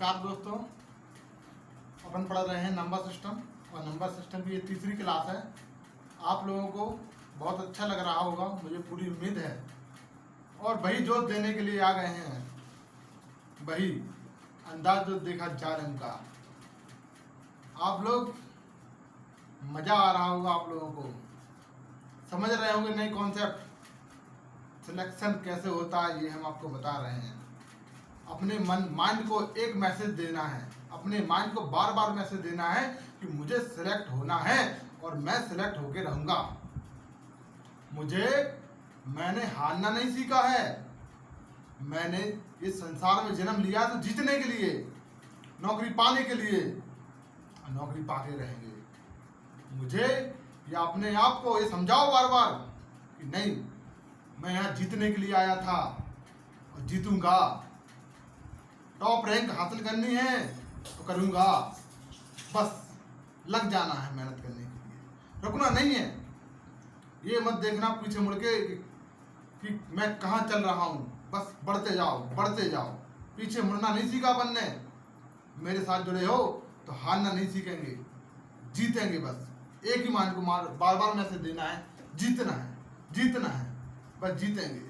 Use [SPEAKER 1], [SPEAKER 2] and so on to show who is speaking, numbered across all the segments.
[SPEAKER 1] नमस्कार दोस्तों, अपन पढ़ रहे हैं नंबर सिस्टम और नंबर सिस्टम की ये तीसरी क्लास है। आप लोगों को बहुत अच्छा लग रहा होगा, मुझे पूरी उम्मीद है। और वही जोश देने के लिए आ गए हैं, वही अंदाज जो देखा जालिम का। आप लोग मज़ा आ रहा होगा, आप लोगों को समझ रहे होंगे नई कॉन्सेप्ट सिलेक्शन कैसे होता है, ये हम आपको बता रहे हैं। अपने माइंड को एक मैसेज देना है, अपने माइंड को बार बार मैसेज देना है कि मुझे सिलेक्ट होना है और मैं सिलेक्ट होके रहूंगा। मैंने हारना नहीं सीखा है। मैंने इस संसार में जन्म लिया तो जीतने के लिए, नौकरी पाने के लिए। नौकरी पाके रहेंगे। मुझे या अपने आप को ये समझाओ बार बार कि नहीं, मैं यहाँ जीतने के लिए आया था और जीतूंगा। टॉप रैंक हासिल करनी है तो करूंगा। बस लग जाना है मेहनत करने के लिए, रुकना नहीं है। ये मत देखना पीछे मुड़ के कि मैं कहाँ चल रहा हूँ। बस बढ़ते जाओ, बढ़ते जाओ। पीछे मुड़ना नहीं सीखा अपन ने। मेरे साथ जुड़े हो तो हारना नहीं सीखेंगे, जीतेंगे। बस एक ही मान को बार बार मैसेज देना है, जीतना है, जीतना है, बस जीतेंगे।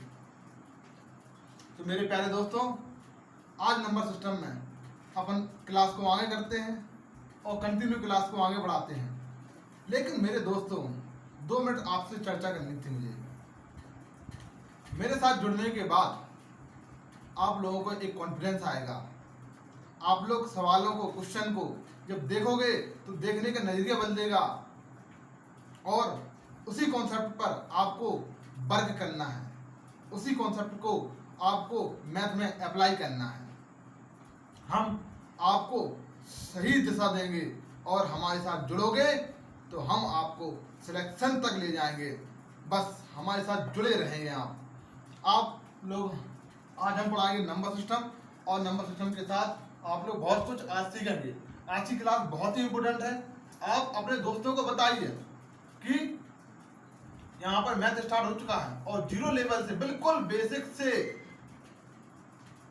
[SPEAKER 1] तो मेरे प्यारे दोस्तों, आज नंबर सिस्टम में अपन क्लास को आगे करते हैं और कंटिन्यू क्लास को आगे बढ़ाते हैं। लेकिन मेरे दोस्तों, 2 मिनट आपसे चर्चा करनी थी मुझे। मेरे साथ जुड़ने के बाद आप लोगों को एक कॉन्फिडेंस आएगा। आप लोग सवालों को, क्वेश्चन को जब देखोगे तो देखने का नजरिया बदलेगा और उसी कॉन्सेप्ट पर आपको वर्क करना है, उसी कॉन्सेप्ट को आपको मैथ में अप्लाई करना है। हम आपको सही दिशा देंगे और हमारे साथ जुड़ोगे तो हम आपको सिलेक्शन तक ले जाएंगे। बस हमारे साथ जुड़े रहेंगे आप लोग। आज हम पढ़ाएंगे नंबर सिस्टम और नंबर सिस्टम के साथ आप लोग बहुत कुछ आज सीखेंगे। आज की क्लास बहुत ही इंपॉर्टेंट है। आप अपने दोस्तों को बताइए कि यहाँ पर मैथ स्टार्ट हो चुका है और 0 लेवल से, बिल्कुल बेसिक से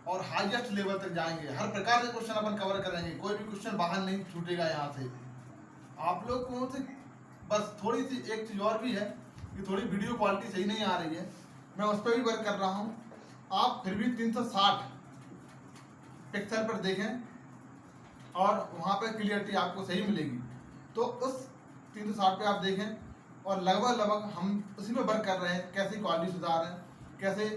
[SPEAKER 1] और हाईएस्ट लेवल तक जाएंगे। हर प्रकार के क्वेश्चन अपन कवर करेंगे, कोई भी क्वेश्चन बाहर नहीं छूटेगा यहाँ से। आप लोग को से बस थोड़ी सी एक चीज और भी है कि थोड़ी वीडियो क्वालिटी सही नहीं आ रही है, मैं उस पर भी वर्क कर रहा हूँ। आप फिर भी 360 पिक्सल पर देखें और वहाँ पर क्लियरिटी आपको सही मिलेगी। तो उस 360 पे आप देखें और लगभग हम उसी में वर्क कर रहे हैं, कैसे क्वालिटी सुधारें, कैसे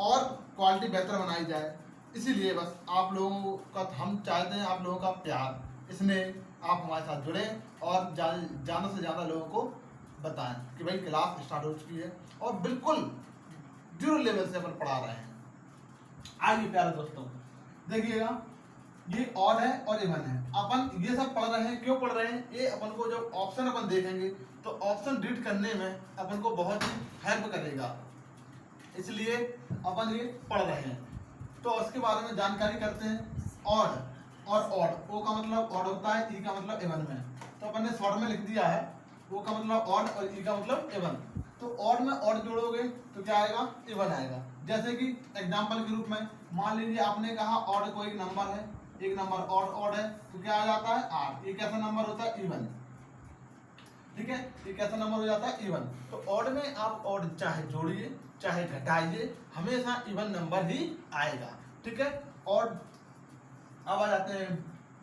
[SPEAKER 1] और क्वालिटी बेहतर बनाई जाए। इसीलिए बस आप लोगों का हम चाहते हैं, आप लोगों का प्यार, इसमें आप हमारे साथ जुड़ें और ज़्यादा से ज़्यादा लोगों को बताएं कि भाई क्लास स्टार्ट हो चुकी है और बिल्कुल 0 लेवल से अपन पढ़ा रहे हैं। आइए प्यारे दोस्तों, देखिएगा, ये ऑड है और इवन है। अपन ये सब पढ़ रहे हैं, क्यों पढ़ रहे हैं? ये अपन को जब ऑप्शन अपन देखेंगे तो ऑप्शन रीड करने में अपन को बहुत ही हेल्प करेगा, इसलिए अपन ये पढ़ रहे हैं। तो उसके बारे में जानकारी करते हैं। ऑड और ऑड, ओ का मतलब ऑड होता है, ई का मतलब इवन में। तो अपन ने शॉर्ट में लिख दिया है, ओ का मतलब ऑड और ई का मतलब इवन। तो ऑड में ऑड जोड़ोगे तो क्या आएगा? इवन आएगा। जैसे कि एग्जांपल के रूप में मान लीजिए आपने कहा ऑड कोई नंबर है, एक नंबर ऑड है, तो क्या आ जाता है? 8। ये कैसा नंबर होता है? इवन। ठीक है, ये कैसा नंबर हो जाता है? इवन। तो ऑड में आप ऑड चाहे जोड़िए चाहे घटाइए, हमेशा इवन नंबर ही आएगा। ठीक है, और अब आ जाते हैं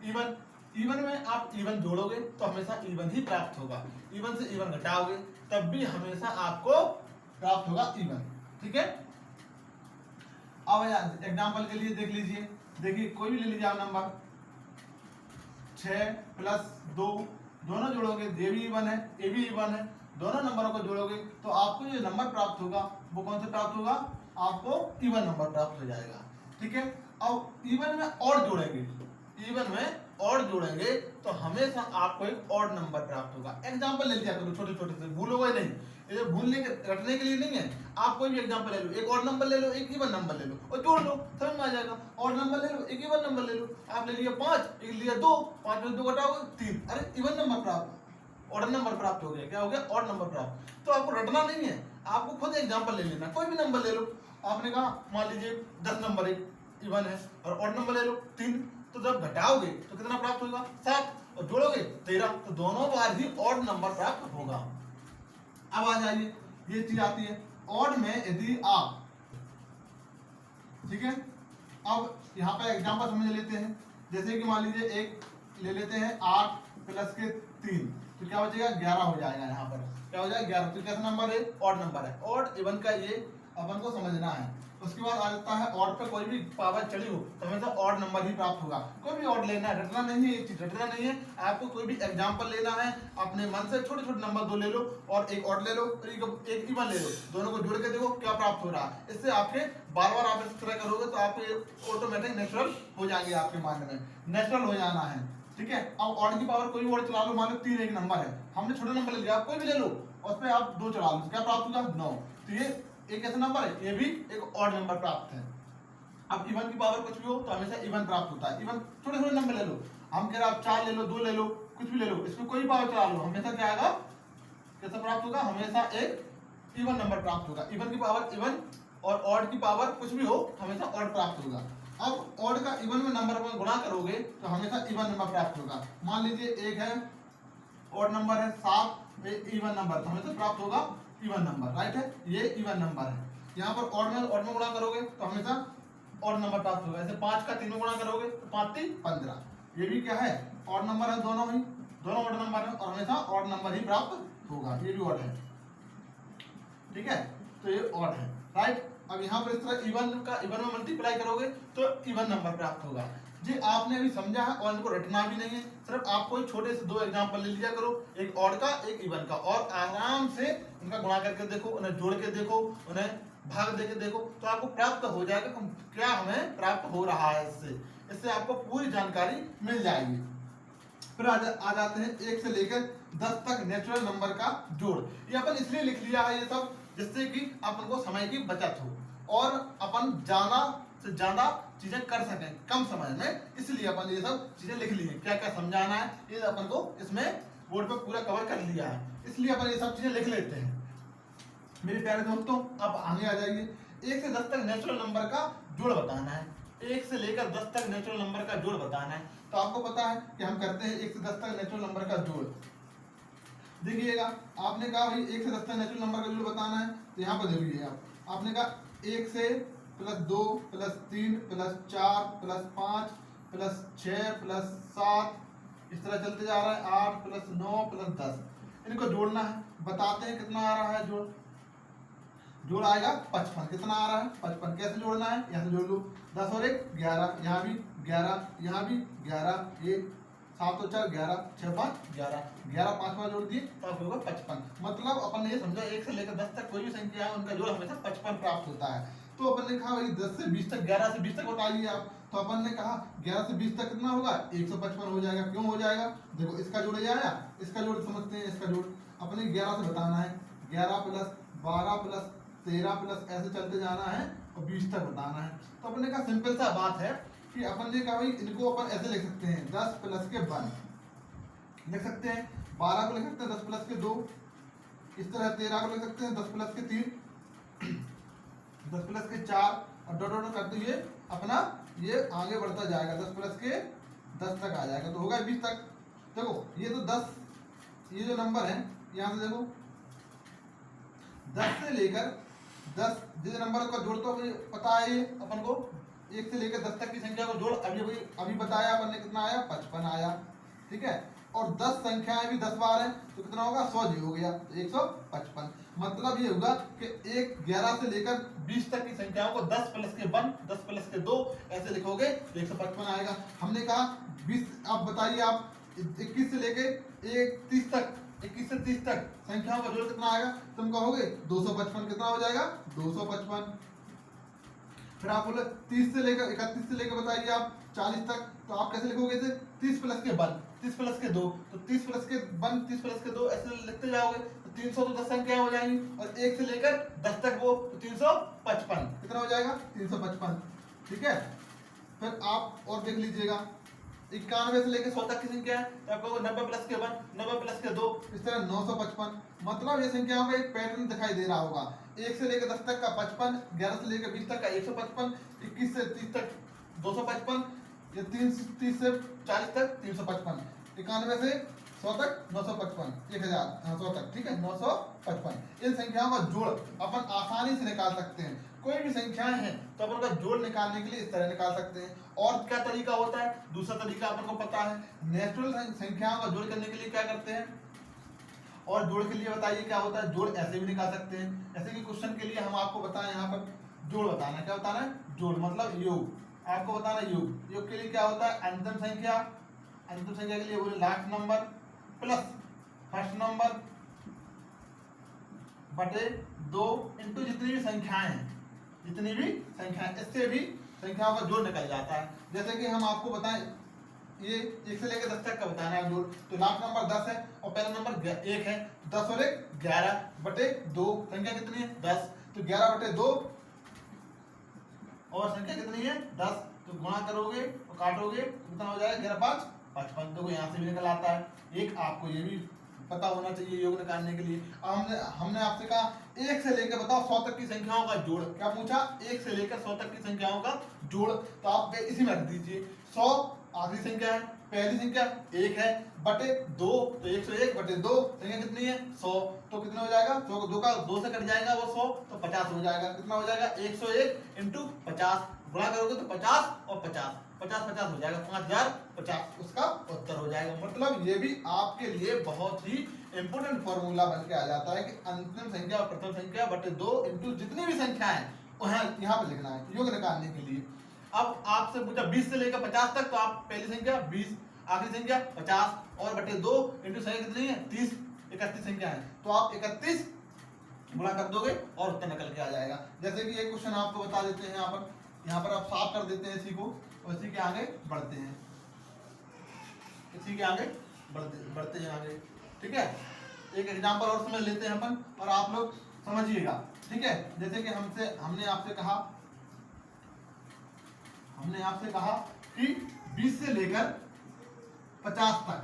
[SPEAKER 1] इवन। इवन में आप इवन जोड़ोगे तो हमेशा इवन ही प्राप्त होगा। इवन से इवन घटाओगे तब भी हमेशा आपको प्राप्त होगा इवन। ठीक है, अब एग्जांपल के लिए देख लीजिए। देखिए, कोई भी ले लीजिए आप नंबर 6 + 2, दोनों जोड़ोगे, ये भी इवन है, ये भी इवन है। दोनों नंबरों को जोड़ोगे तो आपको जो नंबर प्राप्त होगा वो कौन सा प्राप्त होगा? आपको इवन नंबर प्राप्त हो जाएगा। ठीक है, अब इवन में और जोड़ेंगे, इवन में और जोड़ेंगे तो हमेशा आपको एक और नंबर प्राप्त होगा। एग्जांपल ले लिया करो छोटे छोटे से, भूलोगे नहीं। ये भूलने के रटने के लिए नहीं है। आप कोई भी एग्जांपल ले लो, एक और नंबर ले लो, एक इवन नंबर ले लो और जोड़ लो, समझ में आ जाएगा। और नंबर ले लो, एक इवन नंबर ले लो। आप ले लिया 5, एक लिया 2, 5 में 2 घटाओगे 3, अरे इवन नंबर प्राप्त, ऑड नंबर प्राप्त हो गया। क्या हो गया? ऑड नंबर प्राप्त। तो आपको रटना नहीं है, आपको खुद एग्जांपल ले लेना। कोई भी नंबर ले लो, आपने कहा मान लीजिए 10 नंबर एक इवन है और ऑड नंबर ले लो 3, तो जब घटाओगे तो कितना प्राप्त होगा 7, और जोड़ोगे 13, तो दोनों बार ही ऑड नंबर प्राप्त होगा। अब आ जाइए, ये चीज आती है ऑड में, यदि आप, ठीक है, अब यहाँ पे एग्जांपल समझ लेते हैं। जैसे कि मान लीजिए एक ले लेते हैं 8 प्लस के 3, तो क्या बचेगा 11 हो जाएगा। यहाँ पर क्या हो जाएगा 11, तो कैसा नंबर है ऑड नंबर है। ऑड इवन का ये अपन को समझना है। उसके बाद आ जाता है ऑड पे कोई भी पावर चढ़ी हो तो हमेशा ऑड नंबर ही प्राप्त होगा। कोई भी ऑड लेना है, रटना नहीं है, ये चीज रटना नहीं है। आपको कोई भी एग्जांपल लेना है, अपने मन से छोटे छोटे नंबर 2 ले लो और एक ऑड ले लो और एक इवन ले लो, दोनों को जोड़ के देखो क्या प्राप्त हो रहा है। इससे आपके बार बार आप इस तरह करोगे तो आपके ऑटोमेटिक नेचुरल हो जाएंगे, आपके माइंड में नेचुरल हो जाना है। ठीक है, अब ऑड की पावर कोई और चला लो, मान लो 3 एक नंबर है, हमने छोटा नंबर ले लिया, आप कोई भी ले लो और उस पर आप 2 चला लो, क्या प्राप्त होगा 9। तो ये एक ऐसा नंबर है, ये भी एक ऑड नंबर प्राप्त है। अब इवन की पावर कुछ भी हो तो हमेशा इवन प्राप्त होता है। इवन छोटे छोटे नंबर ले लो, हम कह रहे हैं आप 4 ले लो, 2 ले लो, कुछ भी ले लो, इसमें कोई पावर चला लो, हमेशा क्या आएगा, कैसा प्राप्त होगा, हमेशा एक इवन नंबर प्राप्त होगा। इवन की पावर इवन और ऑड की पावर कुछ भी हो हमेशा ऑड प्राप्त होगा। अब ऑड का इवन में नंबर में गुणा करोगे तो हमेशा इवन नंबर प्राप्त होगा। मान लीजिए एक है ऑड नंबर है 7, इवन नंबर, तो हमेशा प्राप्त होगा इवन नंबर, राइट है, ये इवन नंबर है। यहाँ पर ऑड में गुणा करोगे तो हमेशा ऑड नंबर प्राप्त होगा। ऐसे 5 का 3 में गुणा करोगे तो 5 3 15, ये भी क्या है ऑड नंबर है, दोनों ऑड नंबर है और हमेशा ऑड नंबर ही प्राप्त होगा, ये भी ऑड है। ठीक है, तो ये ऑड है, राइट। अब यहाँ पर इस तरह इवन में मल्टीप्लाई करोगे तो इवन नंबर प्राप्त होगा। जी आपने अभी समझा है और इनको रटना भी नहीं है, सिर्फ आप कोई छोटे से 2 एग्जांपल ले लिया करो, एक ऑड का एक इवन का, और आराम से उनका गुणा करके देखो, उन्हें जोड़ के देखो, उन्हें भाग देके देखो, तो आपको प्राप्त हो जाएगा क्या हमें प्राप्त हो रहा है। इससे आपको पूरी जानकारी मिल जाएगी। फिर आ जाते हैं 1 से लेकर 10 तक नेचुरल नंबर का जोड़। ये अपन इसलिए लिख लिया है ये सब जिससे कि अपन को समय की बचत हो और अपन ज्यादा से ज्यादा चीजें कर सकें कम समय में, इसलिए अपन ये सब चीजें लिख ली है। क्या क्या समझाना है ये अपन को इसमें बोर्ड पे पूरा कवर कर लिया है, इसलिए अपन ये सब चीजें लिख लेते हैं। मेरे प्यारे दोस्तों अब आगे आ जाइए, 1 से 10 तक नेचुरल नंबर का जोड़ बताना है। 1 से लेकर 10 तक नेचुरल नंबर का जोड़ बताना है। तो आपको पता है कि हम करते हैं 1 से 10 तक नेचुरल नंबर का जोड़। देखिएगा, आपने कहा भाई 1 से 10 तक नेचुरल नंबर का जोड़ बताना है, तो यहाँ पर देखिए आपने कहा 1 से +2 +3 +4 +5 +6 +7 इस तरह चलते जा रहा है, 8 +9 +10, इनको जोड़ना है। बताते हैं कितना आ रहा है जोड़ आएगा 55। कितना आ रहा है 55। कैसे जोड़ना है, यहाँ से जोड़ लो, 10 और 1 11, यहाँ भी 11, यहाँ भी 11, ये 7 और 4 11, 6 5 11, 11 5 बार जोड़ दिए तो आपको होगा 55। मतलब अपन ने ये समझा 1 से लेकर 10 तक कोई भी संख्या है उनका जोड़ हमेशा 55 प्राप्त होता है। तो अपन ने कहा भाई 10 से 20 तक, 11 से 20 तक बताइए आप, तो अपन ने कहा 11 से 20 तक कितना होगा 155 हो जाएगा। क्यों हो जाएगा, देखो इसका जोड़ ये आया, इसका जोड़ समझते हैं, इसका जोड़ अपने 11 से बताना है, 11 + 12 + 13 + ऐसे चलते जाना है और 20 तक बताना है। तो अपने का सिंपल सा बात है कि अपन ने कहा भाई इनको अपन ऐसे लिख सकते हैं, 10 + के 1 लिख सकते हैं, 12 को लिख सकते हैं 10 + के 2, इस तरह 13 को लिख सकते हैं 10 + के 3, 10 + के 4 और डॉट डॉट करते हुए अपना ये आगे बढ़ता जाएगा, 10 + के 10 तक आ जाएगा, तो होगा 20 तक। देखो ये तो 10, ये जो नंबर है यहाँ से देखो 10 से लेकर 10 जिस नंबर का जोड़ तो पता है ये अपन को, 1 से लेकर 10 तक की संख्या को जोड़ अभी बताया अपन ने, कितना आया 55 आया। ठीक है, और 10 संख्याएं भी 10 बार है तो कितना होगा 100 जी हो गया, 155। मतलब ये होगा कि 11 से लेकर 20 तक की संख्याओं को 10 + के 1 10 + के 2 ऐसे लिखोगे 155 आएगा। हमने कहा 20, आप बताइए आप 21 से लेके 30 तक, 21 से 30 तक संख्याओं का जोड़ कितना आएगा, तुम कहोगे 255। कितना हो जाएगा 255। फिर आप बोले 30 से लेकर 31 से लेकर बताइए आप 40 तक, तो आप कैसे लिखोगे इसे 30 + के 1 30 + के 2, तो 30 + के 1 30 + के 2 ऐसे लिखते जाओगे तो 300 तो 10 संख्या हो जाएंगी, और 1 से लेकर 10 तक वो तो 355। कितना हो जाएगा 355। ठीक है, फिर आप और देख लीजिएगा 91 से लेकर 100 तक की संख्या है तो आपको 90 + के 1 90 + के 2 इस तरह 955। मतलब ये संख्याओं का एक पैटर्न दिखाई दे रहा होगा, 1 से लेकर 10 तक का 55, 11 से लेकर 20 तक का 155, 21 से 30 तक 255, ये 30 से 40 तक 355, 91 से 100 तक 955, 1000 100 तक, ठीक है 955। इन संख्याओं का जोड़ अपन आसानी से निकाल सकते हैं। कोई भी संख्याएं हैं तो अपन का जोड़ निकालने के लिए इस तरह निकाल सकते हैं। और क्या तरीका होता है, दूसरा तरीका अपन को पता है, नेचुरल संख्याओं का जोड़ करने के लिए क्या करते हैं, और जोड़ के लिए बताइए क्या होता है, जोड़ ऐसे भी निकाल सकते हैं। ऐसे कि क्वेश्चन के लिए हम आपको बताएं, यहाँ पर जोड़ बताना है, क्या बताना है, जोड़ मतलब योग, आपको बताना है योग। योग के लिए क्या होता है, अंतिम संख्या, अंतिम संख्या के लिए बोले last number plus first number बटे 2 इंटू जितनी भी संख्याएं हैं, जितनी भी संख्याएं, इससे भी संख्याओं का जोड़ निकल जाता है। जैसे कि हम आपको बताएं, ये 1 से लेकर 10 तक का बताना है जोड़, तो लास्ट नंबर 10 है और पहला नंबर 1 है, 10 और 1 11 बटे 2, संख्या कितनी है 10, तो 11 बटे 2 और संख्या कितनी है 10, तो गुणा करोगे और काटोगे कितना हो जाएगा, 11 5 55, देखो यहाँ से भी निकल आता है। एक आपको ये भी पता होना चाहिए योग निकालने के लिए। अब हमने आपसे कहा 1 से लेकर बताओ 100 तक की संख्याओं का जोड़, क्या पूछा, 1 से लेकर 100 तक की संख्याओं का जोड़, तो आप इसी में रख दीजिए 100 आखिरी संख्या है, पहली संख्या 1 है बटे 2, तो 101 बटे 2, संख्या कितनी है 100, तो कितना हो जाएगा, 100 को 2 का 2 से कट जाएगा वो 100, तो 50 हो जाएगा। कितना हो जाएगा 101 इंटू 50, गुणा करोगे तो 50 और 50 50 50 हो जाएगा 5050, उसका उत्तर हो जाएगा। मतलब ये भी आपके लिए बहुत ही इंपोर्टेंट फॉर्मूला बन के आ जाता है कि अंतिम संख्या और प्रथम संख्या बटे 2 इंटू जितनी भी संख्या है वहां यहाँ पे लिखना है योग निकालने के लिए। अब आपसे पूछा 20 से लेकर 50 तक, तो आप पहली संख्या 20, आखिरी संख्या 50 और बटे 2 इंटू संख्या कितनी है 30, 31 संख्या है, तो आप 31 गुणा कर दोगे और उत्तर निकल के आ जाएगा। जैसे कि एक क्वेश्चन आपको बता देते हैं, यहाँ पर आप साफ कर देते हैं इसी को और इसी के आगे बढ़ते हैं, इसी के आगे बढ़ते हैं आगे, ठीक है। एक एग्जांपल और समझ लेते हैं अपन और आप लोग समझिएगा, ठीक है। जैसे कि हमने आपसे कहा कि 20 से लेकर 50 तक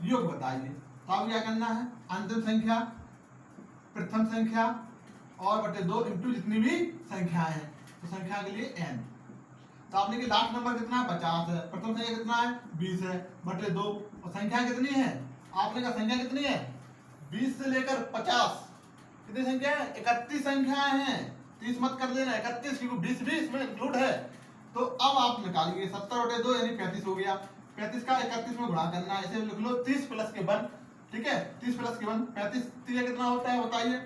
[SPEAKER 1] योग बताइए, तो आप क्या करना है, अंतिम संख्या, प्रथम संख्या और बटे 2 इंटू जितनी भी संख्याएं हैं, तो संख्या के लिए n, तो आपने कि लास्ट नंबर कितना है 50 है, प्रथम संख्या कितना है 20 है बटे 2, और संख्या कितनी है, आपने कहा संख्या कितनी है 20 से लेकर 50, कितनी संख्या है 31 संख्याएं हैं, 30 मत कर देना 31, क्योंकि 20 भी इसमें इंक्लूड है। तो अब आप निकालिए 70 बटे 2 यानी 35 हो गया, 35 का 31 में गुणा करना है, ऐसे लिख लो 30 प्लस के 1, ठीक है 30 प्लस के 1, 35 कितना होता है बताइए,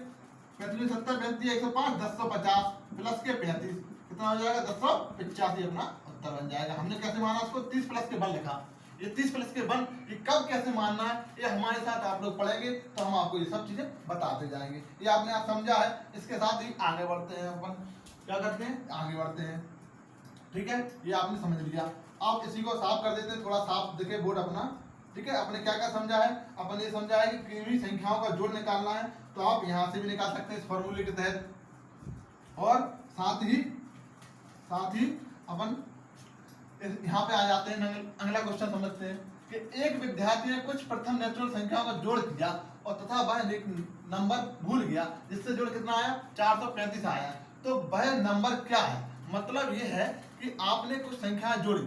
[SPEAKER 1] 35 में 70 35 105, 1050 प्लस के 35 कितना हो जाएगा 1085, अपना उत्तर बन जाएगा। हमने कैसे माना उसको, 30 प्लस के 1 लिखा, ये 30 प्लस के 1 ये कब कैसे मानना है ये हमारे साथ आप लोग पढ़ेंगे, तो हम आपको ये सब चीजें बताते जाएंगे। ये आपने आप समझा है, इसके साथ ही आगे बढ़ते हैं, अपन क्या करते हैं आगे बढ़ते हैं, ठीक है। ये आपने समझ लिया, आप इसी को साफ कर देते हैं, थोड़ा साफ दिखे बोर्ड अपना, ठीक है। आपने क्या क्या समझा है, अपन ये समझा है कि किसी भी संख्याओं का जोड़ निकालना है तो आप यहाँ से भी निकाल सकते हैं इस फॉर्मूले के तहत, और साथ ही अपन यहाँ पे आ जाते हैं, अगला क्वेश्चन समझते हैं कि एक विद्यार्थी ने कुछ प्रथम नेचुरल संख्याओं का जोड़ किया और तथा वह एक नंबर भूल गया, जिससे जोड़ कितना आया 435 आया, तो वह नंबर क्या है। मतलब ये है कि आपने कुछ संख्या जोड़ी,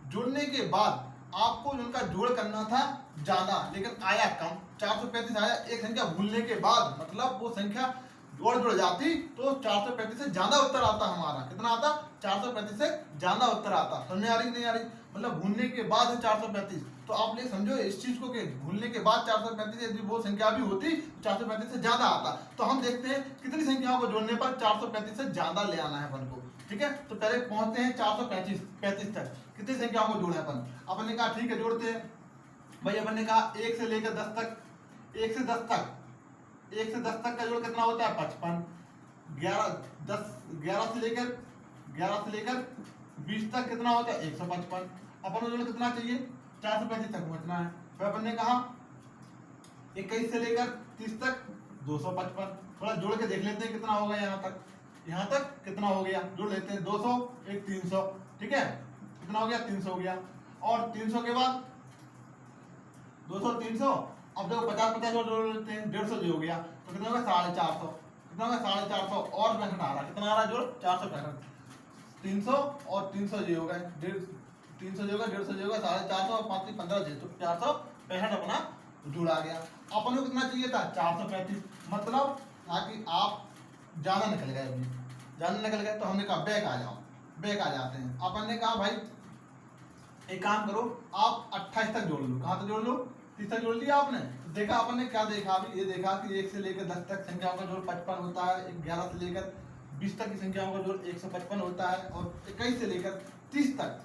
[SPEAKER 1] जोड़ने के बाद आपको उनका जोड़ करना था ज्यादा लेकिन आया कम, 435 आया, एक संख्या भूलने के बाद, मतलब वो संख्या जुड़ जाती तो 435 से ज्यादा उत्तर आता हमारा, कितना आता 435 से ज्यादा उत्तर आता। समझ आ रही नहीं आ रही, मतलब भूलने के बाद है 435, तो आप ये समझो इस चीज को कि भूलने के बाद 435 यदि वो संख्या भी होती 435 से ज्यादा आता। तो हम देखते हैं कितनी संख्याओं को जोड़ने पर 435 से ज्यादा ले आना है अपन को, ठीक है। तो पहले पहुंचते हैं 435 तक, कितनी संख्याओं को जोड़े अपन ने कहा ठीक है जोड़ते हैं भाई। अपन ने कहा 1 से लेकर 10 तक, 1 से 10 तक का जोड़ कितना होता है 55, 11 से लेकर 20 तक कितना होता है 155, अपन को जोड़ कितना चाहिए 435 तक पहुंचना है। फिर अपन ने कहा 21 से लेकर 30 तक 255, थोड़ा जोड़ के देख लेते हैं कितना होगा, यहाँ तक कितना हो गया, जोड़ लेते हैं 200 एक 300, ठीक है, कितना हो गया 300 हो गया, और 300 के बाद 200 300, अब देखो 50 और जोड़ लेते हैं 150 हो गया, तो कितना होगा 450, कितना होगा 450, और 65 आ रहा, कितना आ रहा जोड़ 465, 300 और 300 ये होगा 300 जो होगा 150 जो होगा 450 और 5 15 तो 465 अपना जुड़ आ गया। अपन को कितना चाहिए था 435, मतलब ताकि आप ज्यादा निकल गए, अभी ज्यादा निकल गए तो हमने कहा बैक आ जाओ, बैक आ जाते हैं। अपन ने कहा भाई एक काम करो आप 28 तक जोड़ लो, कहाँ तक जोड़ लो 30 तक जोड़ लिया आपने। तो देखा अपन ने क्या देखा, अभी ये देखा कि 1 से लेकर 10 तक संख्याओं का जोड़ 55 होता है, 11 से लेकर 20 तक की संख्याओं का जोड़ 155 होता है, और 21 से लेकर 30 तक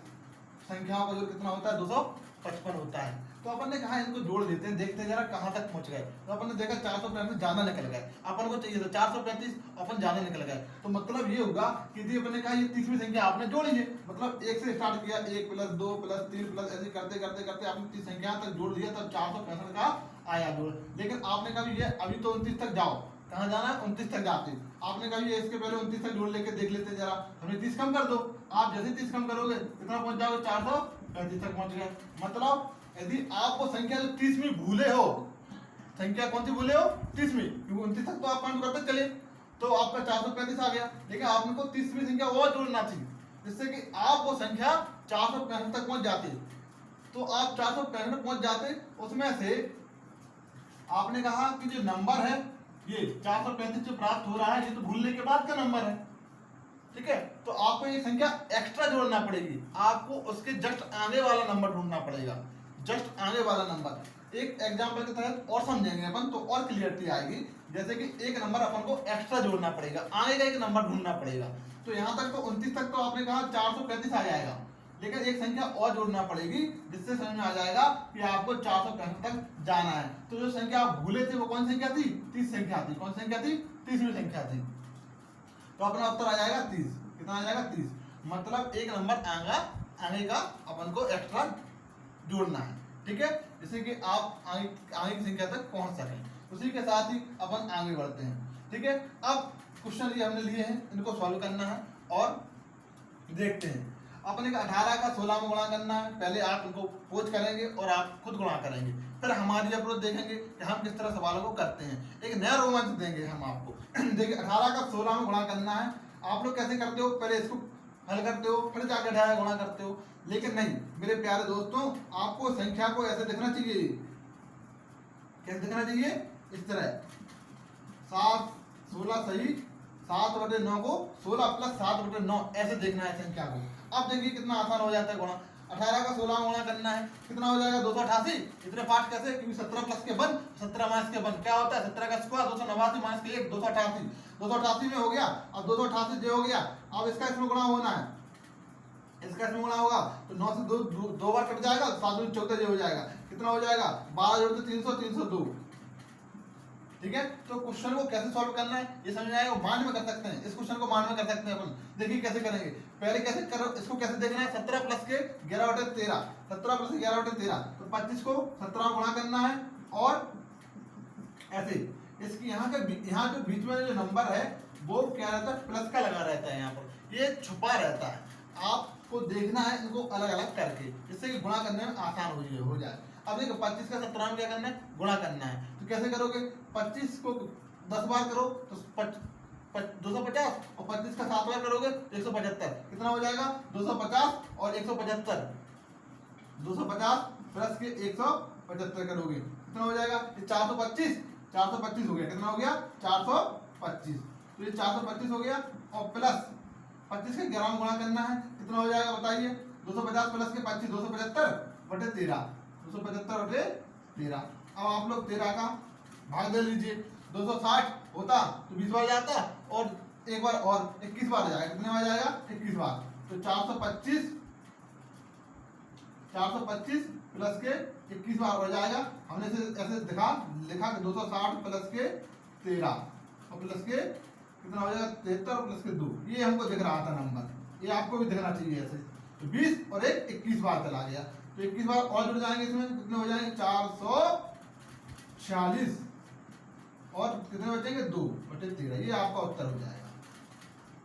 [SPEAKER 1] संख्याओं का जोड़ कितना होता है 255 होता है। तो अपन ने कहा इनको जोड़ देते हैं, देखते हैं जरा कहाँ तक पहुंच गए। तो अपन ने देखा 435 ज्यादा निकल गए, अपन को चाहिए था 435, अपन ज्यादा निकल गए। तो मतलब ये होगा कि यदि अपन ने कहा ये 30वीं संख्या आपने जोड़ी है, मतलब 1 से स्टार्ट किया, 1 प्लस 2 प्लस 3 प्लस ऐसे करते करते करते आपने 30 संख्या तक जोड़ दिया, तब 465 का आया जोड़। लेकिन आपने कहा ये अभी तो 29 तक जाओ, कहाँ जाना है 29 तक जाते। आपने कहा ये इसके पहले 29 तक जोड़ लेके देख लेते जरा, हमें 30 कम कर दो। आप जैसे 30 कम करोगे कितना पहुंच जाओगे 435 तक पहुंच गए। मतलब यदि आप वो संख्या जो 30 में भूले हो, संख्या कौन सी भूले हो 30 में, क्योंकि 29 तक तो आप काउंट करते चले, तो आपका 435 आ गया। लेकिन आपको 30वीं संख्या और जोड़ना चाहिए जिससे कि आप वो संख्या 465 तक पहुंच जाते। तो आप 465 पहुंच जाते, उसमें से आपने कहा कि जो नंबर है ये 435 जो प्राप्त हो रहा है ये तो भूलने के बाद का नंबर है, ठीक है। तो आपको ये संख्या एक्स्ट्रा जोड़ना पड़ेगी, आपको उसके जस्ट आगे वाला नंबर ढूंढना पड़ेगा, जस्ट आगे वाला नंबर। एक एग्जांपल के तहत और समझेंगे अपन तो और क्लियरिटी आएगी। जैसे कि एक नंबर अपन को एक्स्ट्रा जोड़ना पड़ेगा, आगे का एक नंबर ढूंढना पड़ेगा। तो यहाँ तक तो 29 तक तो आपने कहा 435 आ जाएगा, लेकिन एक संख्या और जोड़ना पड़ेगी जिससे समझ में आ जाएगा कि आपको 465 तक जाना है। तो जो संख्या आप भूले थे वो कौन संख्या थी 30 संख्या थी। कौन संख्या थी 30वीं संख्या थी। तो अपना उत्तर आ जाएगा 30। कितना आ जाएगा 30, मतलब एक नंबर आगे का अपन को एक्स्ट्रा जोड़ना है, ठीक है, जिससे कि आप आगे की संख्या तक पहुंच सकें। उसी के साथ ही अपन आगे बढ़ते हैं, ठीक है। अब क्वेश्चन ये हमने लिए हैं, इनको सॉल्व करना है और देखते हैं। अपने 18 का 16 में गुणा करना है। पहले आप इनको पोज करेंगे और आप खुद गुणा करेंगे, फिर हमारी अप्रोच देखेंगे कि हम किस तरह सवालों को करते हैं। एक नया रोमांच देंगे हम आपको। देखिए 18 का 16 में गुणा करना है। आप लोग कैसे करते हो, पहले इसको हल करते हो फिर जाके 18 गुणा करते हो, लेकिन नहीं मेरे प्यारे दोस्तों, आपको संख्या को ऐसे देखना चाहिए। कैसे देखना चाहिए, इस तरह 7 16 सही, 7/9 को 16 प्लस 7/9 ऐसे देखना है संख्या को। अब देखिए कितना आसान हो जाता है गुणा। 18 का 16 गुणा करना है, कितना हो जाएगा 288। इतने पार्ट कैसे, क्योंकि 17 प्लस के बन 17 माइनस के बन क्या होता है 17 का स्क्वायर 289 माइनस के 1 288। 288 में हो गया, अब 288 जो हो गया, अब इसका इसमें गुणा होना है, इसका इसमें गुणा होगा तो 9 से 2 बार कट जाएगा, 7 में 14 हो जाएगा। कितना हो जाएगा 12 जोड़ते 300 302, ठीक है। तो क्वेश्चन को कैसे सॉल्व करना है ये समझ में आएगा, माइंड में कर सकते हैं इस क्वेश्चन को, माइंड में कर सकते हैं अपन। देखिए कैसे करेंगे, पहले कैसे करो इसको, कैसे देखना है 17 प्लस के 11/13, 17 प्लस 11/13 तो 25 को 17 गुणा करना है, और ऐसे इसकी यहाँ जो बीच में जो नंबर है वो क्या रहता है प्लस का लगा रहता है, यहाँ पर ये छुपा रहता है। आपको देखना है इनको अलग अलग करके, जिससे कि गुणा करने में आसान हो जाए। अब देखो 25 का 17 में क्या करना है, गुणा करना है। तो कैसे करोगे, 25 को 10 बार करो तो 250, और 25 का 7 बार करोगे तो 175। कितना हो जाएगा 250 और 175, 250 प्लस के 175 करोगे कितना हो जाएगा 425 हो गया। कितना हो गया 425, तो ये 425 हो गया, और प्लस 25 के 11 में गुणा करना है। कितना हो जाएगा बताइए 250 प्लस के 25 275/13, 275/13। अब आप लोग 13 का भाग दे लीजिए, 260 होता तो 20 बार जाता, और एक बार और 21 बार जाएगा। कितने बार जाएगा 21 बार, तो 425 प्लस के 21 बार हो जाएगा। हमने ऐसे लिखा कि 260 प्लस के 13 और प्लस के कितना हो जाएगा 73 और प्लस के 2, ये हमको दिख रहा था नंबर, ये आपको भी दिखना चाहिए ऐसे। तो 20 और 21 बार चला गया, तो 21 बार और जुड़ जाएंगे इसमें, कितने हो जाएंगे 446, और कितने बचेंगे 2/13, ये आपका उत्तर हो जाएगा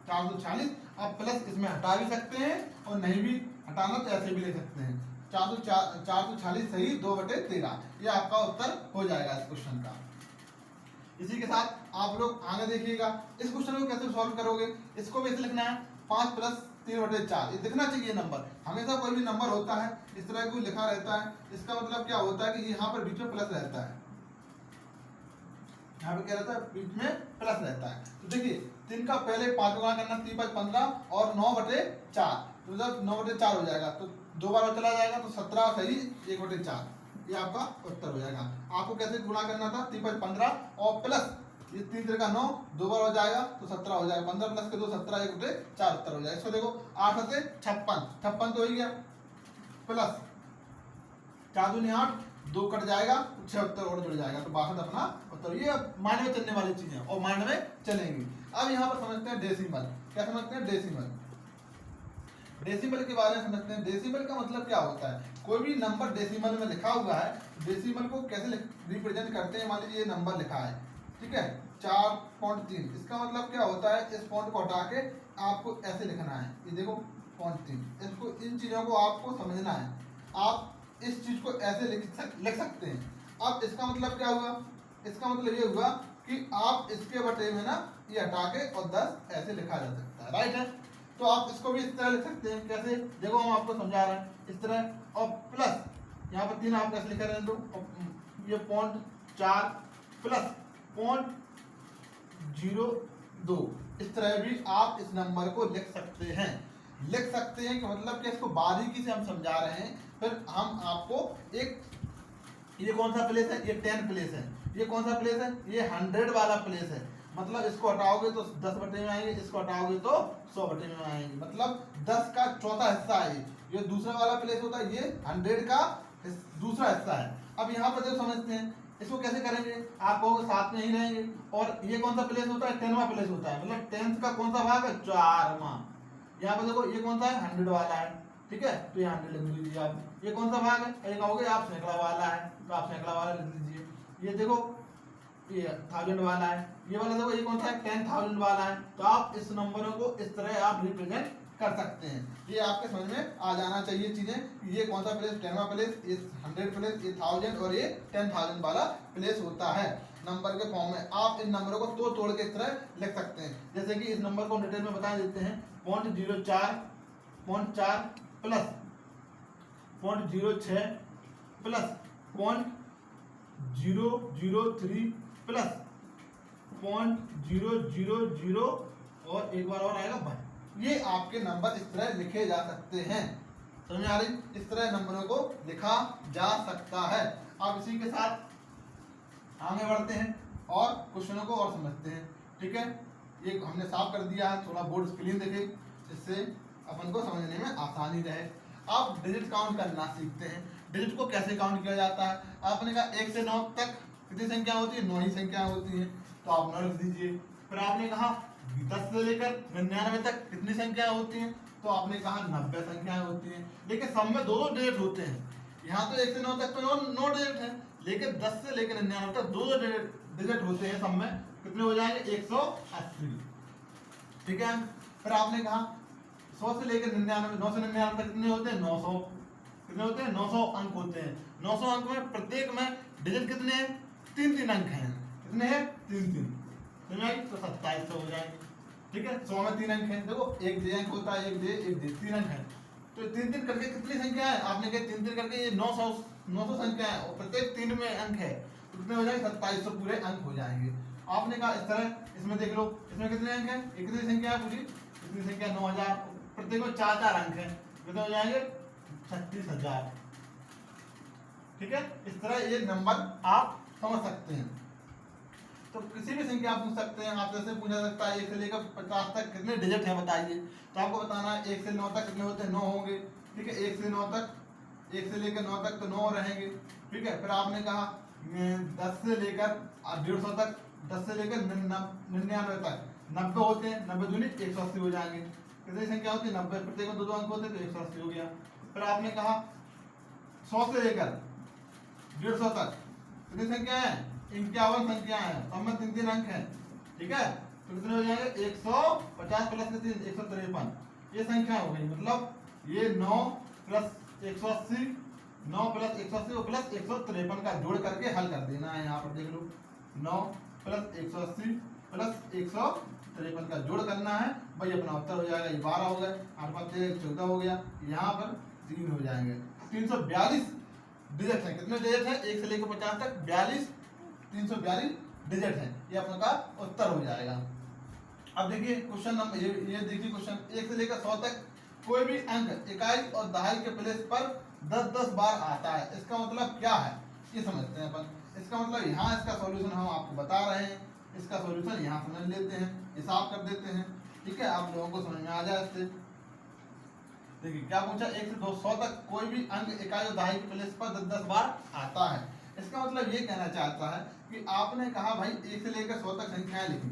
[SPEAKER 1] 446। आप प्लस इसमें हटा भी सकते हैं और नहीं भी हटाना तो ऐसे भी ले सकते हैं। 446 सही 2/13, ये आपका उत्तर हो जाएगा इस क्वेश्चन का। इसी के साथ आप लोग आगे देखिएगा इस क्वेश्चन को कैसे सॉल्व करोगे। इसको भी ऐसे लिखना है 5 प्लस 3/4। ये दिखना चाहिए नंबर। हमेशा कोई भी नंबर होता है इस तरह कोई लिखा रहता है, इसका मतलब क्या होता है कि यहाँ पर बीच में प्लस रहता है, यहाँ पे क्या रहता है, बीच में प्लस रहता है। तो देखिए 3 का पहले 5 गुणा करना, 3 5 15 और 9/4, तो जब 9/4 हो जाएगा तो 2 बार चला जाएगा तो 17 सही 1/4, ये आपका उत्तर हो जाएगा। आपको कैसे गुणा करना था, 3 5 15 और प्लस ये 3 3 का 9, 2 बार हो जाएगा तो 17 हो जाएगा, 15 प्लस के 2 17 1/4 उत्तर हो जाएगा। इसको देखो 8 से 56, 56 तो हो गया, प्लस 4 दूनी 8, 2 कट जाएगा, 6 उत्तर और जुड़ जाएगा, तो 62 अपना उत्तर। ये माइंड में चलने वाली चीजें और माइंड में चलेंगी। अब यहाँ पर समझते हैं डेसिमल। क्या समझते हैं, डेसिमल। डेसिमल के बारे में समझते हैं। डेसिमल का मतलब क्या होता है, कोई भी नंबर डेसिमल में लिखा हुआ है, डेसिमल को कैसे रिप्रेजेंट करते हैं। मान लीजिए ये नंबर लिखा है, ठीक है 4.3, इसका मतलब क्या होता है, इस पॉइंट को हटा के आपको ऐसे लिखना है, ये देखो 0.3, इसको इन चीजों को आपको समझना है। आप इस चीज को ऐसे लिख सकते हैं। अब इसका मतलब क्या हुआ, इसका मतलब ये हुआ कि आप इसके बटे में ना ये हटा के और 10 ऐसे लिखा जा सकता है, राइट है। तो आप इसको भी इस तरह लिख सकते हैं, कैसे देखो हम आपको समझा रहे हैं इस तरह, और प्लस यहाँ पर 3 आप कैसे लिखा रहे हैं, तो ये 0.4 प्लस 0.02, इस तरह भी आप इस नंबर को लिख सकते हैं। लिख सकते हैं कि मतलब कि इसको बारीकी से हम समझा रहे हैं। फिर हम आपको एक, ये कौन सा प्लेस है, ये 10 प्लेस है, ये कौन सा प्लेस है, ये 100 वाला प्लेस है। मतलब इसको हटाओगे तो 10 बटे में आएंगे, इसको हटाओगे तो 100 बटे में आएंगे, मतलब 10 का चौथा हिस्सा है। ये दूसरा वाला प्लेस होता है, ये 100 का दूसरा हिस्सा है। अब यहाँ पर जो समझते हैं इसको कैसे करेंगे, आप कहोगे साथ में ही रहेंगे। और ये कौन सा प्लेस होता है, 10वां प्लेस होता है, मतलब 10th का कौन सा भाग है, 4वां। यहाँ पर देखो ये कौन सा है, 100 वाला है, ठीक है, तो ये 100 लिख लीजिए आप। ये कौन सा भाग है, ये कहोगे आप सैकड़ा वाला है, तो आप सैकड़ा वाला लिख लीजिए। ये देखो ये 1000 वाला है, ये वाला देखो ये कौन सा है, 10,000 वाला है। तो आप इस नंबरों को इस तरह आप रिप्रेजेंट कर सकते हैं। ये आपके समझ में आ जाना चाहिए चीजें, ये कौन सा प्लेस, 10वां प्लेस, ये 100 प्लेस, ये 1000 और ये 10,000 वाला प्लेस होता है नंबर के फॉर्म में। आप इन नंबरों को तोड़ के इस तरह लिख सकते हैं। जैसे कि इस नंबर को डिटेल में बता देते हैं, 0.04 प्लस 0.06 प्लस 0.003 प्लस 0.000 और एक बार और आएगा 1। ये आपके नंबर इस तरह लिखे जा सकते हैं, समझ आ रही, इस तरह नंबरों को लिखा जा सकता है। आप इसी के साथ आगे बढ़ते हैं और क्वेश्चनों को और समझते हैं, ठीक है। ये हमने साफ कर दिया है, थोड़ा बोर्ड क्लीन देखे, जिससे अपन को समझने में आसानी रहे। आप डिजिट काउंट करना सीखते हैं। डिजिट को कैसे काउंट किया जाता है, आपने कहा 1 से 9 तक कितनी संख्या होती है, 9 ही संख्या होती है, तो आप 9 लिख दीजिए। फिर आपने कहा 10 से लेकर 99 तक कितनी संख्या होती हैं, तो आपने कहा 90 संख्याएं होती हैं। लेकिन सब में 2 डिजिट होते हैं। यहाँ तो 1 से 9 तक तो 9 डिजिट है, लेकिन 10 से लेकर 99 तक 2 डिजिट होते हैं। सब में कितने हो जाएंगे, 180, ठीक है। फिर आपने कहा 100 से लेकर 99, 9 से 99 तक कितने होते हैं, 900, कितने होते हैं, 900 अंक होते हैं। 900 अंक में प्रत्येक में डिजिट कितने हैं, 3 अंक हैं, कितने हैं, 3 तो 2700 हो जाएंगे, ठीक है। 100 में 3 अंक हैं, देखो एक दे अंक होता है, एक दे 3 अंक है, तो 3 करके कितनी संख्या है, आपने कहा 3 करके ये 900 संख्या है, और प्रत्येक 3 में अंक है, तो कितने हो जाएंगे, 2700 पूरे अंक हो जाएंगे। आपने कहा इस तरह, इसमें देख लो इसमें कितने अंक हैं, कितनी संख्या है पूरी, कितनी संख्या 9000, प्रत्येक में 4 अंक है, कितने हो जाएंगे, 36,000, ठीक है। इस तरह ये नंबर आप समझ सकते हैं। तो किसी भी संख्या आप पूछ सकते हैं, आप जैसे पूछा सकता है 1 से लेकर 50 तक कितने डिजिट हैं बताइए, तो आपको बताना है 1 से 9 तक कितने होते हैं, 9 होंगे, ठीक है। 1 से 9 तक, 1 से लेकर 9 तक तो 9 रहेंगे, ठीक है। फिर आपने कहा 10 से लेकर 150 तक, 10 से लेकर 99 तक 90 होते हैं, 90 दूनी 180 हो जाएंगे, कितनी संख्या होती है, 90, प्रत्येक में 2 अंक होते हैं, तो 180 हो गया। फिर आपने कहा 100 से लेकर 150 तक कितनी संख्या है, 51 संख्या है, सब में 3 अंक है, ठीक है। तो कितने हो जाएंगे, 150 प्लस 3 153, ये संख्या हो गई। मतलब ये 9 प्लस 180, 9 प्लस 180 प्लस 153 का जोड़ करके हल कर देना है। यहाँ पर देख लो 9 प्लस 180 प्लस 53 का जोड़ करना है भाई, अपना उत्तर हो जाएगा। ये 12 हो गए, 8 5 13 14 हो गया, यहाँ पर 3 हो जाएंगे। 342 डिजिट है। कितने डिजिट है? 1 से लेकर 50 तक 342 डिजिट है। ये अपना का उत्तर हो जाएगा। अब देखिए क्वेश्चन नंबर ये देखिए क्वेश्चन 1 से लेकर 100 तक कोई भी अंक इकाई और दहाई के प्लेस पर 10-10 बार आता है। इसका मतलब क्या है ये समझते हैं अपन। इसका मतलब यहाँ इसका सॉल्यूशन हम आपको बता रहे हैं, इसका सॉल्यूशन यहाँ समझ लेते हैं, हिसाब कर देते हैं, ठीक है, आप लोगों को समझ में आ जाए इससे। देखिए क्या पूछा, 1 से 200 तक कोई भी अंक इकाई और दहाई के प्लेस पर 10-10 बार आता है। इसका मतलब ये कहना चाहता है कि आपने कहा भाई 1 से लेकर 100 तक संख्याएं लिखी,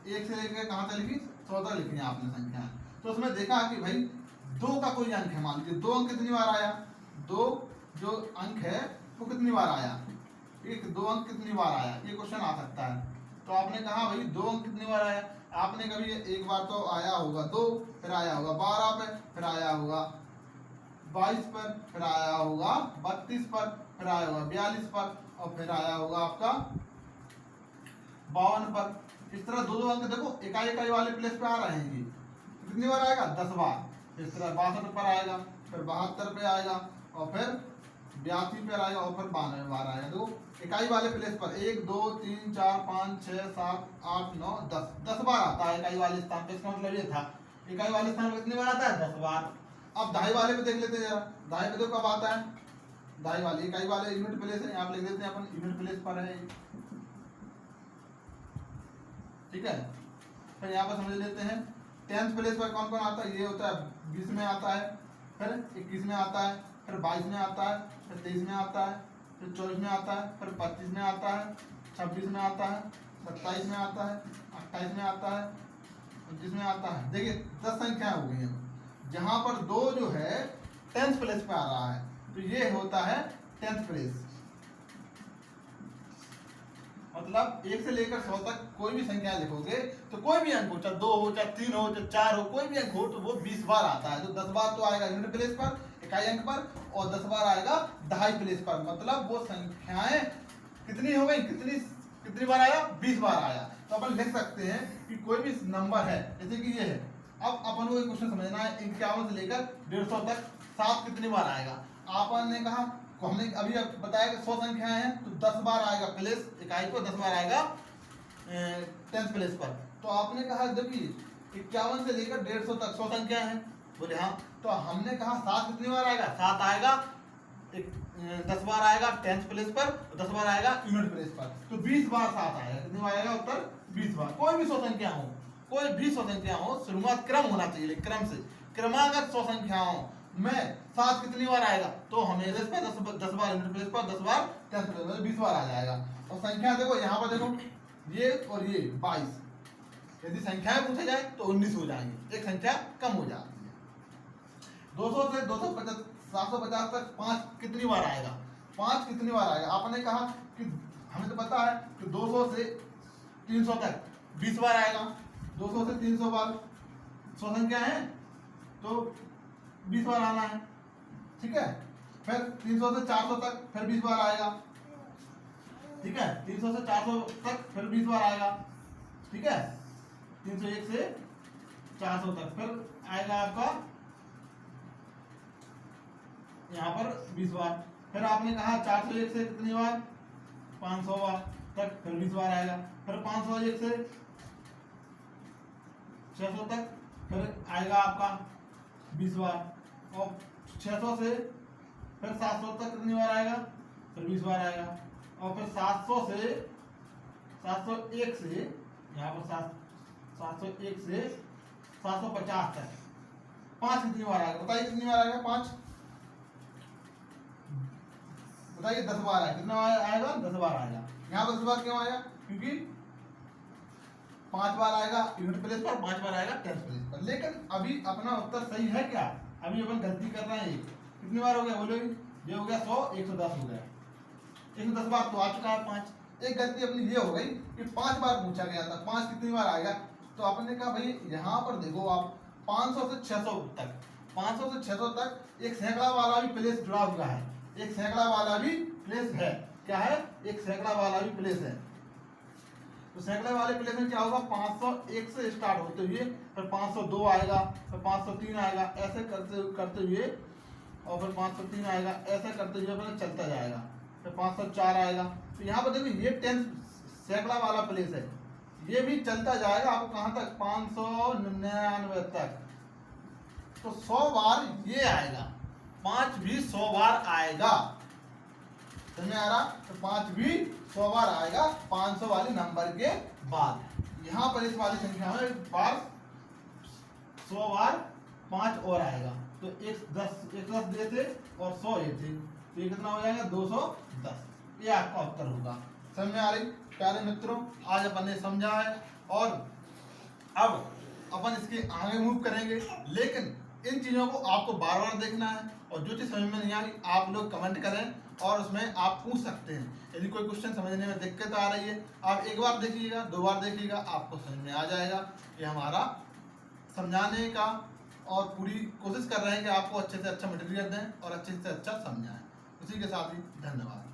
[SPEAKER 1] 1 से लेकर कहाँ तक लिखी? 100 तक लिखी आपने संख्याएं। तो उसमें देखा कि भाई 2 का कोई अंक है, मान लीजिए 2 अंक कितनी बार आया, 2 जो अंक है वो कितनी बार आया, 2 अंक कितनी बार आया, ये क्वेश्चन आ सकता है। तो आपने कहा भाई 2 अंक कितनी बार आया, आपने कभी एक बार तो आया होगा 2, फिर आया होगा 12 पे, फिर आया होगा 22 पर, फिर आया होगा 32 पर, फिर आया होगा 42 पर, और फिर आया होगा आपका 52 पर। इस तरह 2-2 अंक देखो इकाई वाले प्लेस पे आ रहे हैं। ये कितनी बार आएगा? 10 बार। इस तरह 62 पर आएगा, फिर 72 पे आएगा, और फिर 82 पे आएगा, और फिर 92 बार आएगा। देखो इकाई वाले प्लेस पर 1 2 3 4 5 6 7 8 9 10 बार आता है इकाई वाले स्थान पे। इसका मतलब ये था इकाई वाले स्थान पे कितनी बार आता है? 10 बार। अब दहाई वाले पे देख लेते हैं जरा, दहाई पे देखो कब आता है। दहाई वाले इकाई वाले यूनिट प्लेस है, यहाँ पे लिख देते हैं अपन यूनिट प्लेस पर है, ठीक है। फिर यहाँ पर समझ लेते हैं 10th प्लेस पर कौन कौन आता है। ये होता है 20 में आता है, फिर 21 में आता है, फिर 22 में आता है, फिर 23 में आता है, फिर 24 में आता है, फिर 25 में आता है, 26 में आता है, 27 में आता है, 28 में आता है, 29 में आता है। देखिए 10 संख्या हो गई है। जहां पर 2 जो है 10th प्लेस पे आ रहा है, तो ये होता है 10th प्लेस। मतलब 1 से लेकर 100 तक कोई भी संख्या लिखोगे तो कोई भी अंक हो, चाहे 2 हो, चाहे 3 हो, चाहे 4 हो, कोई भी अंक हो तो वो 20 बार आता है। तो 10 बार तो आएगा यूनिट प्लेस पर इकाई अंक पर, और 10 बार आएगा दहाई प्लेस पर। मतलब वो संख्याएं कितनी हो गई, कितनी बार आया? 20 बार आया। तो अपन लिख सकते हैं कि कोई भी नंबर है, जैसे कि ये है। अब अपन को एक क्वेश्चन समझना है 51 से लेकर 150 तक 7 कितनी बार आएगा। आपन ने कहा, हमने अभी बताया कि 100 संख्याएं हैं, तो 10 बार आएगा प्लेस इकाई को, 10 बार आएगा 10th प्लेस पर। तो आपने कहा देखिए 51 से लेकर 150 तक 100 संख्या है, बोले हाँ। तो हमने कहा 7 कितनी बार आएगा? 7 आएगा 10 बार आएगा 10th प्लेस पर, 10 बार आएगा यूनिट प्लेस पर। तो 20 बार 7 आएगा। कितनी बार आएगा उत्तर? 20 बार। कोई भी 100 संख्या हो, कोई भी 100 संख्या हो, शुरुआत क्रम होना चाहिए, क्रम से क्रमागत 100 संख्याओं में 7 कितनी बार आएगा? तो हमेशा पे 10 बार यूनिट प्लेस पर, 10 बार 10th प्लेस पर, 20 बार आ जाएगा। और संख्या देखो यहाँ पर देखो ये और ये 22, यदि संख्याएं पूछे जाए तो 19 हो जाएंगे, एक संख्या कम हो जाती है। 200 से 250 750 तक 5 कितनी बार आएगा? 5 कितनी बार आएगा? आपने कहा कि हमें तो पता है कि 200 से 300 तक 20 बार आएगा। 200 से 300 बार 100 संख्या है तो 20 बार आना है, ठीक है। फिर 300 से 400 तक फिर 20 बार आएगा, ठीक है। 300 से 400 तक फिर 20 बार आएगा, ठीक है। 301 से 400 तक फिर आएगा आपका यहाँ पर 20 बार। फिर आपने कहा 401 से कितनी बार? 500 बार तक फिर 20 बार आएगा। फिर 501 से 600 तक फिर आएगा आपका 20 बार, और 600 से फिर 700 तक कितनी बार आएगा? फिर 20 बार आएगा। और फिर 700 से 701 से यहाँ पर 701 से 750 तक 5 कितनी बार आएगा? बताइए कितनी बार आएगा? 5 बताइए। 10 बार आएगा। कितना आएगा? 10 बार आएगा। यहाँ पर 10 बार क्यों आएगा? क्योंकि 5 बार आएगा यूनिट प्लेस पर, 5 बार आएगा 10th प्लेस पर। लेकिन अभी अपना उत्तर सही है क्या? अभी अपन गलती कर रहे हैं। कितनी बार हो गया बोलो? ये हो गया 100, 110 हो गया। 110 बार तो आ चुका है 5। एक गलती अपनी ये हो गई कि 5 बार पूछा गया था। 5 कितनी बार आएगा? तो आपने कहा भाई यहाँ पर देखो आप 500 से 600 तक, 500 से 600 तक एक सैकड़ा वाला भी प्लेस जुड़ा हुआ है। एक सैकड़ा वाला भी प्लेस है। क्या है? एक सैकड़ा वाला भी प्लेस है। तो सैकड़े वाले प्लेस में क्या होगा, 501 से स्टार्ट होते हुए फिर 502 आएगा, फिर 503 आएगा, ऐसे करते करते हुए, और फिर 503 आएगा, ऐसे करते हुए फिर चलता जाएगा, फिर 504 आएगा। तो यहाँ पर देखिए ये 10 सैकड़ा वाला प्लेस है, ये भी चलता जाएगा आपको कहाँ तक, 599 तक। तो 100 बार ये आएगा, 5 भी 100 बार आएगा, समझ में आ रहा? तो 5 भी 100 बार आएगा 500 वाले नंबर के बाद। यहाँ पर इस वाली संख्या में बार 100 बार 5 और आएगा, तो एक 10 दे थे और 100 ये थे, तो ये कितना हो जाएगा, 210। ये आपका उत्तर होगा। समझ में आ रही प्यारे मित्रों? आज अपन ने समझा है और अब अपन इसके आगे मूव करेंगे, लेकिन इन चीजों को आपको बार बार देखना है, और जो चीज समझ में नहीं आ रही आप लोग कमेंट करें और उसमें आप पूछ सकते हैं। यदि कोई क्वेश्चन समझने में दिक्कत आ रही है, आप एक बार देखिएगा, 2 बार देखिएगा, आपको समझ में आ जाएगा। ये हमारा समझाने का और पूरी कोशिश कर रहे हैं कि आपको अच्छे से अच्छा मटेरियल दें और अच्छे से अच्छा समझाएं। उसी के साथ ही धन्यवाद।